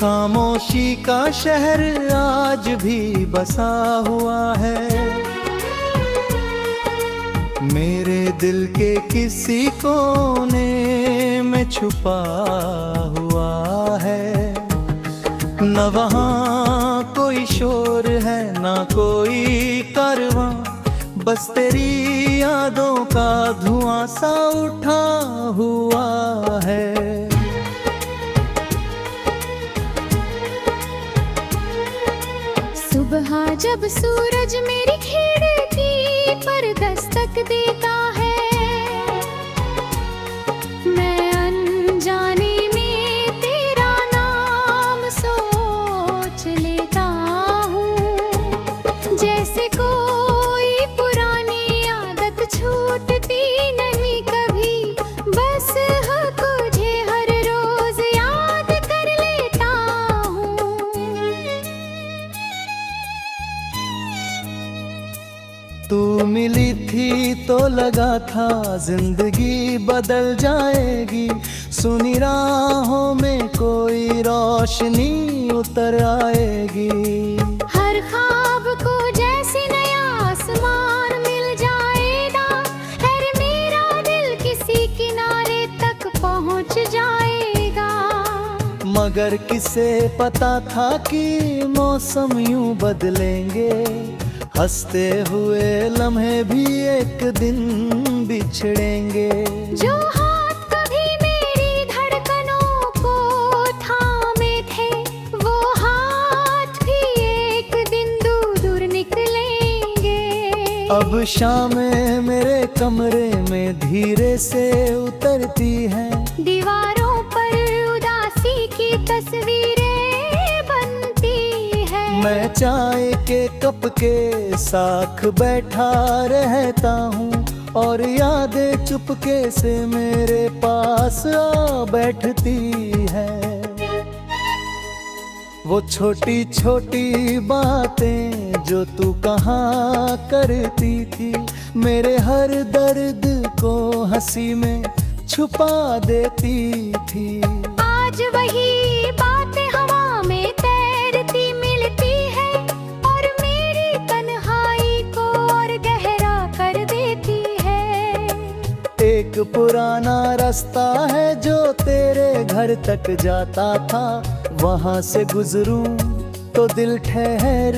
खामोशी का शहर आज भी बसा हुआ है, मेरे दिल के किसी कोने में छुपा हुआ है। न वहाँ कोई शोर है ना कोई कारवां, बस तेरी यादों का धुआं सा उठा हुआ है। सुबह जब सूरज मेरी खिड़की पर दस्तक देता है, मैं अनजाने में तेरा नाम सोच लेता हूँ। जैसे कोई पुरानी आदत छूटती नहीं कभी, बस हाँ तुझे हर रोज याद कर लेता हूँ। तू मिली थी तो लगा था जिंदगी बदल जाएगी, सुनी राहों में कोई रोशनी उतर आएगी। हर ख्वाब को जैसे नया आसमान मिल जाएगा, हर मेरा दिल किसी किनारे तक पहुंच जाएगा। मगर किसे पता था कि मौसम यूं बदलेंगे, हंसते हुए लम्हे भी एक दिन बिछड़ेंगे। जो हाथ कभी मेरी धड़कनों को थामे थे, वो हाथ भी एक दिन दूर दूर निकलेंगे। अब शामें मेरे कमरे में धीरे से उतरती हैं, दीवारों पर उदासी की तस्वीरें बनती है। मैं चाय के कप के साथ बैठा रहता हूँ और यादें चुपके से मेरे पास आ बैठती है। वो छोटी छोटी बातें जो तू कहाँ करती थी, मेरे हर दर्द को हंसी में छुपा देती थी। आज वही बातें हवा में तैरती मिलती है, और मेरी तन्हाई को और गहरा कर देती है। एक पुराना रास्ता है जो तेरे घर तक जाता था, वहाँ से गुजरूं तो दिल ठहर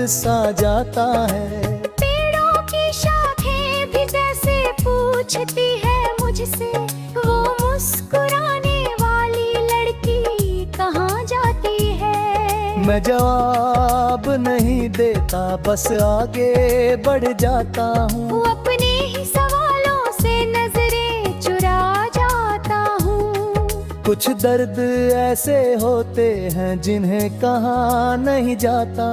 सा जाता है। पेड़ों की शाखें भी जैसे पूछती है मुझसे, वो मुस्कुराने वाली लड़की कहाँ जाती है। मैं जवाब नहीं देता, बस आगे बढ़ जाता हूँ। वो अपने ही सवालों से नजरें चुरा जाता हूँ। कुछ दर्द ऐसे होते हैं जिन्हें कहा नहीं जाता,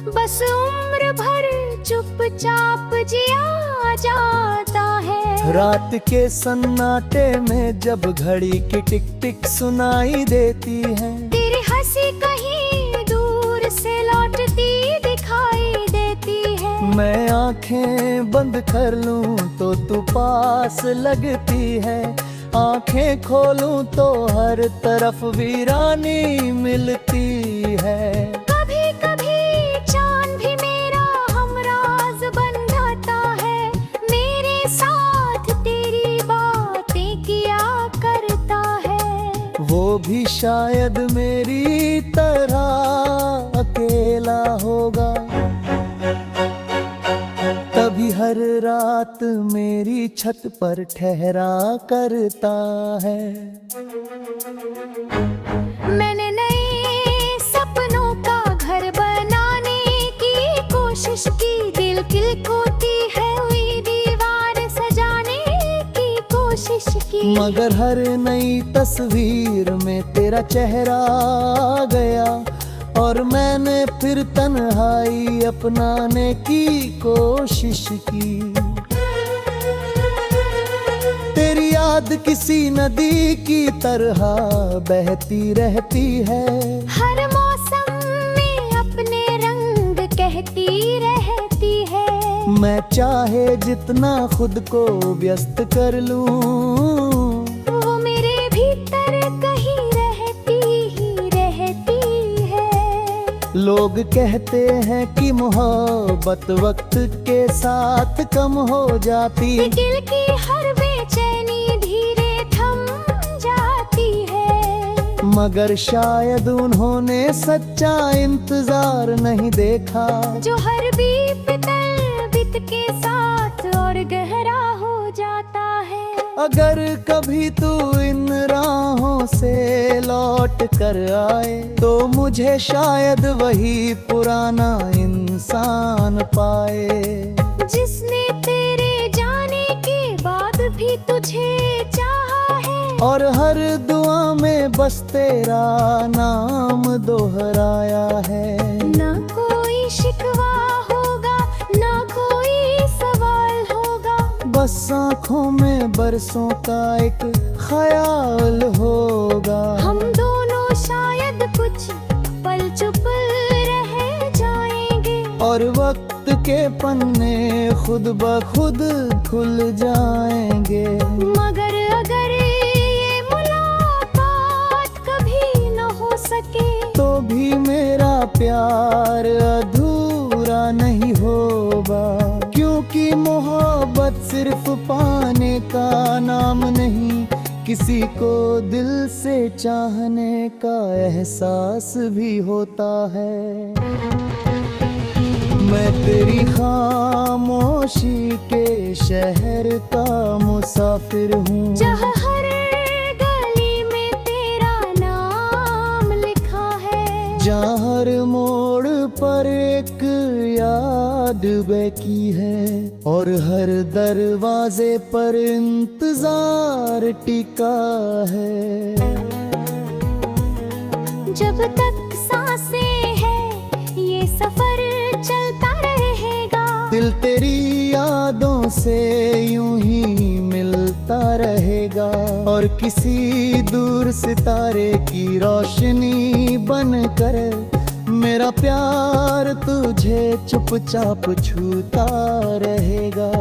बस उम्र भर चुपचाप जिया जाता है। रात के सन्नाटे में जब घड़ी की टिक टिक सुनाई देती है, तेरी हंसी कहीं दूर से लौटती दिखाई देती है। मैं आंखें बंद कर लूं तो तू पास लगती है, आंखें खोलूं तो हर तरफ वीरानी मिलती है। कभी कभी चांद भी मेरा हमराज बन जाता है, मेरे साथ तेरी बातें किया करता है। वो भी शायद मेरी तरह अकेला होगा, तभी हर रात मेरी छत पर ठहरा करता है। मैंने नए सपनों का घर बनाने की कोशिश की, दिल खिलखोती है हुई दीवार सजाने की कोशिश की। मगर हर नई तस्वीर में तेरा चेहरा आ गया, और मैंने फिर तन्हाई अपनाने की कोशिश की। तेरी याद किसी नदी की तरह बहती रहती है, हर मौसम में अपने रंग कहती रहती है। मैं चाहे जितना खुद को व्यस्त कर लूं, वो मेरे भीतर कहीं रहती ही रहती लोग कहते हैं कि मोहब्बत वक्त के साथ कम हो जाती, दिल की हर बेचैनी धीरे थम जाती है। मगर शायद उन्होंने सच्चा इंतजार नहीं देखा, जो हर बीत के साथ और गहरा हो जाता है। अगर कभी तू इन राहों से लौट कर आए तो मुझे शायद वही पुराना इंसान पाए, जिसने तेरे जाने के बाद भी तुझे चाहा है, और हर दुआ में बस तेरा नाम दोहराया है। ना कोई शिकवा होगा, ना कोई सवाल होगा, बस आँखों में बरसों का एक ख्याल होगा। हम दोनों शायद कुछ पल चुप रह जाएंगे, और वक्त के पन्ने खुद ब खुद खुल जाएंगे। मगर अगर ये मुलाकात कभी न हो सके तो भी मेरा प्यार अधूरा नहीं होगा, क्योंकि मोहब्बत सिर्फ पाने का नाम नहीं, किसी को दिल से चाहने का एहसास भी होता है। मैं तेरी खामोशी के शहर का मुसाफिर हूँ, जहाँ हर गली में तेरा नाम लिखा है, जहाँ हर मोड़ पर एक याद बकी है, और हर दरवाजे पर इंतजार टिका है। जब तक सांसें हैं ये सफर चलता रहेगा, दिल तेरी यादों से यूं ही मिलता रहेगा, और किसी दूर सितारे की रोशनी बनकर मेरा प्यार तुझे चुपचाप छूता रहेगा।